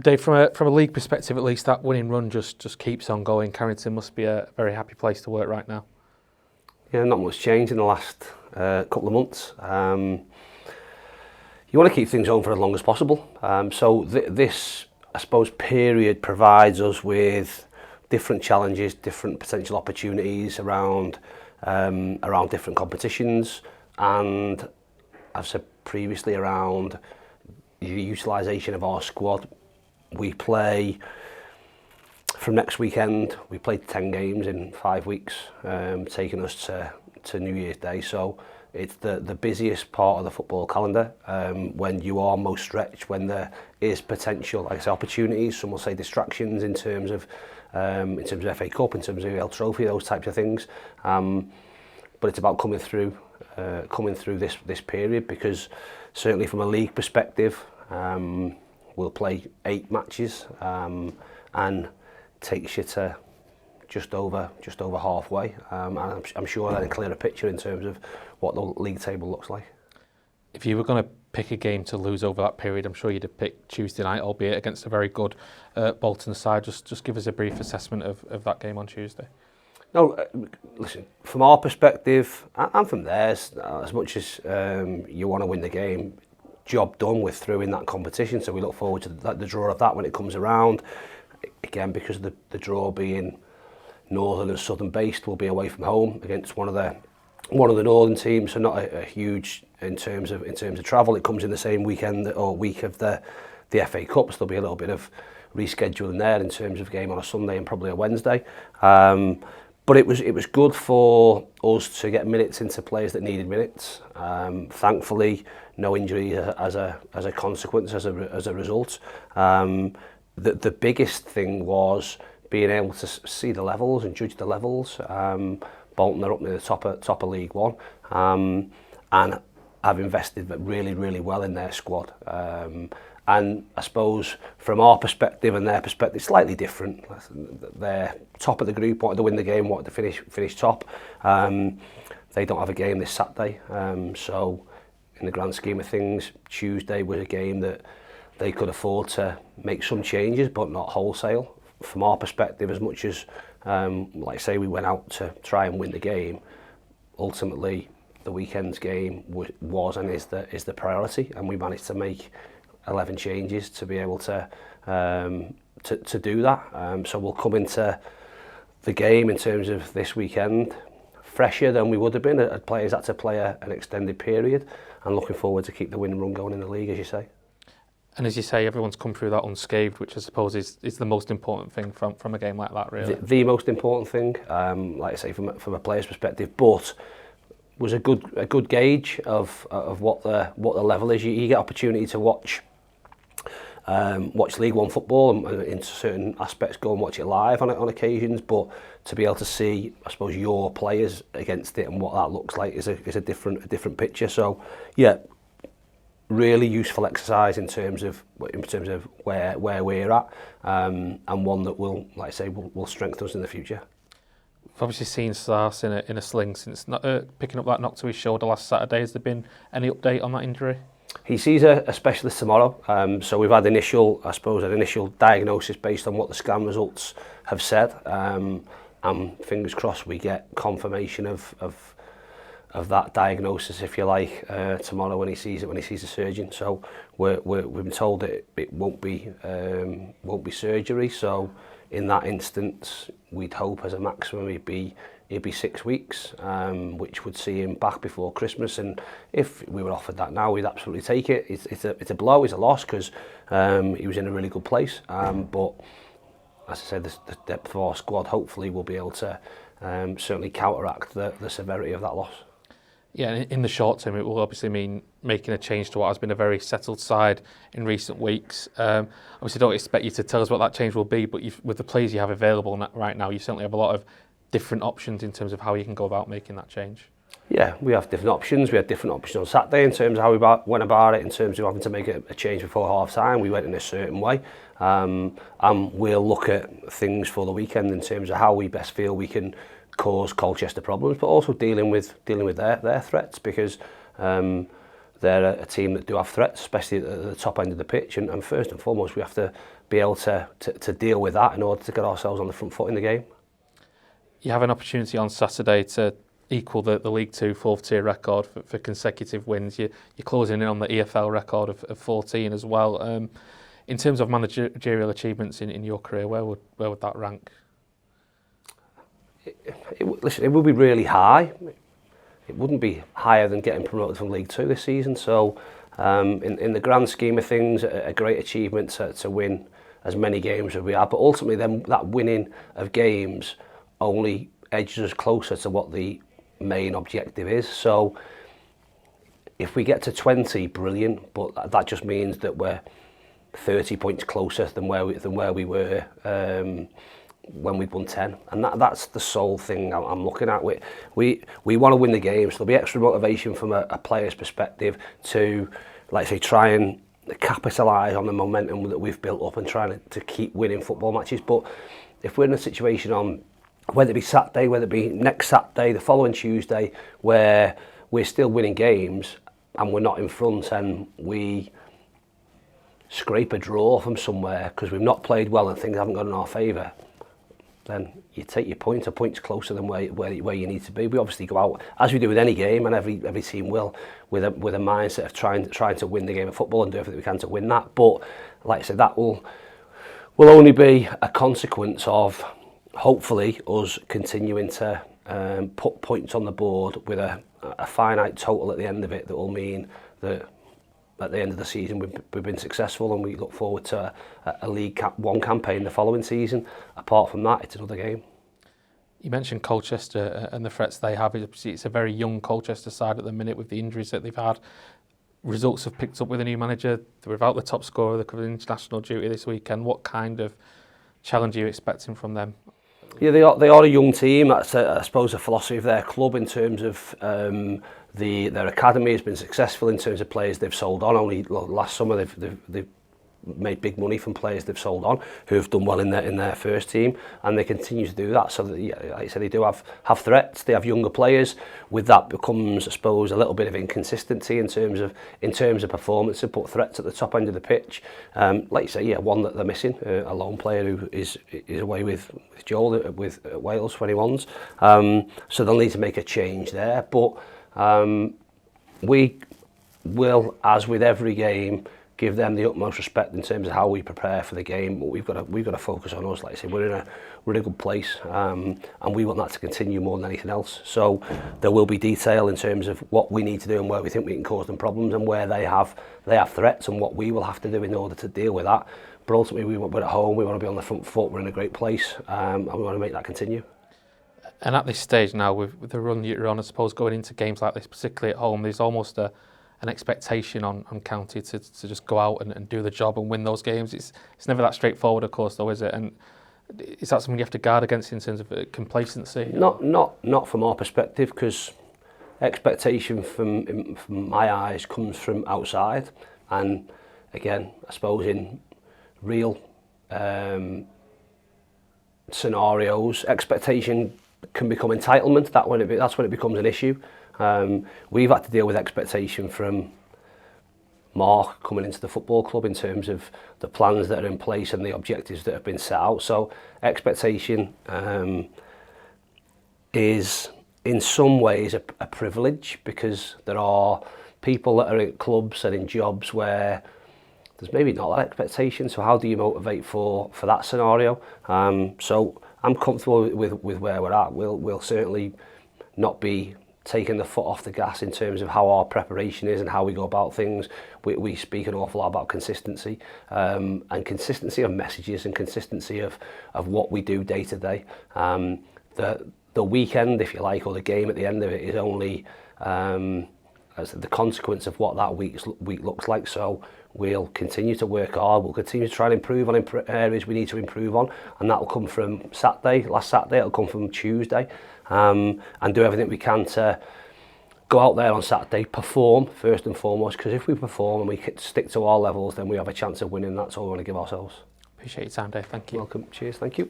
Dave, from a league perspective at least, that winning run just keeps on going. Carrington must be a very happy place to work right now. Yeah, not much change in the last couple of months. You want to keep things on for as long as possible. So this, I suppose, period provides us with different challenges, different potential opportunities around different competitions, and I've said previously around the utilisation of our squad. We play from next weekend. We played 10 games in 5 weeks, taking us to New Year's Day. So it's the busiest part of the football calendar, when you are most stretched, when there is potential, like I say, opportunities. Some will say distractions in terms of FA Cup, in terms of EL Trophy, those types of things. But it's about coming through this period, because certainly from a league perspective, we'll play 8 matches, and takes you to just over halfway. And I'm sure that'll clear a picture in terms of what the league table looks like. If you were going to pick a game to lose over that period, I'm sure you'd have picked Tuesday night, albeit against a very good Bolton side. Just give us a brief assessment of that game on Tuesday. No, listen, from our perspective and from theirs, as much as you want to win the game, job done, we're through in that competition, so we look forward to the draw of that when it comes around. Again, because of the draw being northern and southern based, we'll be away from home against one of the northern teams, so not a huge in terms of travel. It comes in the same weekend or week of the FA Cup, so there'll be a little bit of rescheduling there in terms of game on a Sunday and probably a Wednesday. But it was good for us to get minutes into players that needed minutes. Thankfully, no injury as a consequence, as a result. The biggest thing was being able to see the levels and judge the levels. Bolton are up near the top of League One, and I've invested really, really well in their squad. And I suppose from our perspective and their perspective, slightly different. They're top of the group, wanted to win the game, wanted to finish top. They don't have a game this Saturday, so in the grand scheme of things, Tuesday was a game that they could afford to make some changes, but not wholesale. From our perspective, as much as, like I say, we went out to try and win the game, ultimately the weekend's game was and is the priority, and we managed to make 11 changes to be able to do that. So we'll come into the game in terms of this weekend fresher than we would have been. Players had to play an extended period, and looking forward to keep the winning run going in the league, as you say. And as you say, everyone's come through that unscathed, which I suppose is the most important thing from a game like that, really. The most important thing, like I say, from a player's perspective, but was a good gauge of what the level is. You get opportunity to watch League One football, and in certain aspects go and watch it live on occasions, but to be able to see, I suppose, your players against it and what that looks like is a different picture. So yeah, really useful exercise in terms of where we're at, and one that will, like I say, will strengthen us in the future. We've obviously seen Sars in a sling since picking up that knock to his shoulder last Saturday. Has there been any update on that injury? He sees a specialist tomorrow, so we've had an initial diagnosis based on what the scan results have said, and fingers crossed we get confirmation of that diagnosis, if you like, tomorrow when he sees the surgeon. So we've been told that it won't be surgery. So in that instance, we'd hope as a maximum it'd be 6 weeks, which would see him back before Christmas. And if we were offered that now, we'd absolutely take it. It's a blow, it's a loss, because he was in a really good place. But as I said, the depth of our squad hopefully will be able to certainly counteract the severity of that loss. Yeah, in the short term, it will obviously mean making a change to what has been a very settled side in recent weeks. Obviously, don't expect you to tell us what that change will be, but with the players you have available right now, you certainly have a lot of different options in terms of how you can go about making that change. Yeah, we have different options. We had different options on Saturday in terms of how we went about it, in terms of having to make a change before half-time. We went in a certain way. And we'll look at things for the weekend in terms of how we best feel we can cause Colchester problems, but also dealing with their threats, because they're a team that do have threats, especially at the top end of the pitch. And first and foremost, we have to be able to deal with that in order to get ourselves on the front foot in the game. You have an opportunity on Saturday to equal the League Two fourth tier record for consecutive wins. You're closing in on the EFL record of 14 as well. In terms of managerial achievements in your career, where would that rank? Listen, it would be really high. It wouldn't be higher than getting promoted from League Two this season. So, in the grand scheme of things, a great achievement to win as many games as we are. But ultimately, then that winning of games only edges us closer to what the main objective is. So, if we get to 20, brilliant. But that just means that we're 30 points closer than where we were when we'd won 10, and that's the sole thing I'm looking at. We want to win the game, so there'll be extra motivation from a player's perspective to, like I say, try and capitalise on the momentum that we've built up and trying to keep winning football matches. But if we're in a situation on, whether it be Saturday, whether it be next Saturday, the following Tuesday, where we're still winning games and we're not in front and we scrape a draw from somewhere because we've not played well and things haven't gone in our favour, then you take your points closer than where you need to be. We obviously go out, as we do with any game, and every team will, with a mindset of trying to win the game of football and do everything we can to win that. But like I said, that will only be a consequence of hopefully us continuing to put points on the board with a finite total at the end of it that will mean that at the end of the season we've been successful, and we look forward to a League One campaign the following season. Apart from that, it's another game. You mentioned Colchester and the threats they have. It's a very young Colchester side at the minute with the injuries that they've had. Results have picked up with a new manager. They're without the top scorer. They're covering international duty this weekend. What kind of challenge are you expecting from them? Yeah, they are a young team. That's I suppose a philosophy of their club in terms of their academy has been successful in terms of players they've sold on. Only last summer they've made big money from players they've sold on who have done well in their first team, and they continue to do that. So that, yeah, like I said, they do have threats. They have younger players. With that becomes, I suppose, a little bit of inconsistency in terms of performance, and put threats at the top end of the pitch. Like you say, yeah, one that they're missing, a lone player who is away with Joel with Wales 21s. So they'll need to make a change there. But we will, as with every game, give them the utmost respect in terms of how we prepare for the game. But we've got to focus on us. Like I say, we're in a good place, and we want that to continue more than anything else. So there will be detail in terms of what we need to do and where we think we can cause them problems, and where they have threats, and what we will have to do in order to deal with that. But ultimately, we're at home. We want to be on the front foot. We're in a great place, and we want to make that continue. And at this stage now, with the run you're on, I suppose going into games like this, particularly at home, there's almost an expectation on County to just go out and do the job and win those games. It's never that straightforward, of course, though, is it? And is that something you have to guard against in terms of complacency? Not from our perspective, because expectation from my eyes comes from outside. And again, I suppose in real scenarios, expectation can become entitlement. That's when it becomes an issue. We've had to deal with expectation from Mark coming into the football club in terms of the plans that are in place and the objectives that have been set out. So expectation is in some ways a privilege, because there are people that are in clubs and in jobs where there's maybe not that expectation. So how do you motivate for that scenario? So I'm comfortable with where we're at. We'll certainly not be taking the foot off the gas in terms of how our preparation is and how we go about things. We speak an awful lot about consistency, and consistency of messages, and consistency of what we do day to day. The weekend, if you like, or the game at the end of it is only as the consequence of what that week looks like. So we'll continue to work hard. We'll continue to try and improve on areas we need to improve on, and that will come from last Saturday, it'll come from Tuesday, and do everything we can to go out there on Saturday, perform first and foremost, because if we perform and we stick to our levels, then we have a chance of winning. That's all we want to give ourselves. Appreciate your time, Dave. Thank you. Welcome. Cheers. Thank you.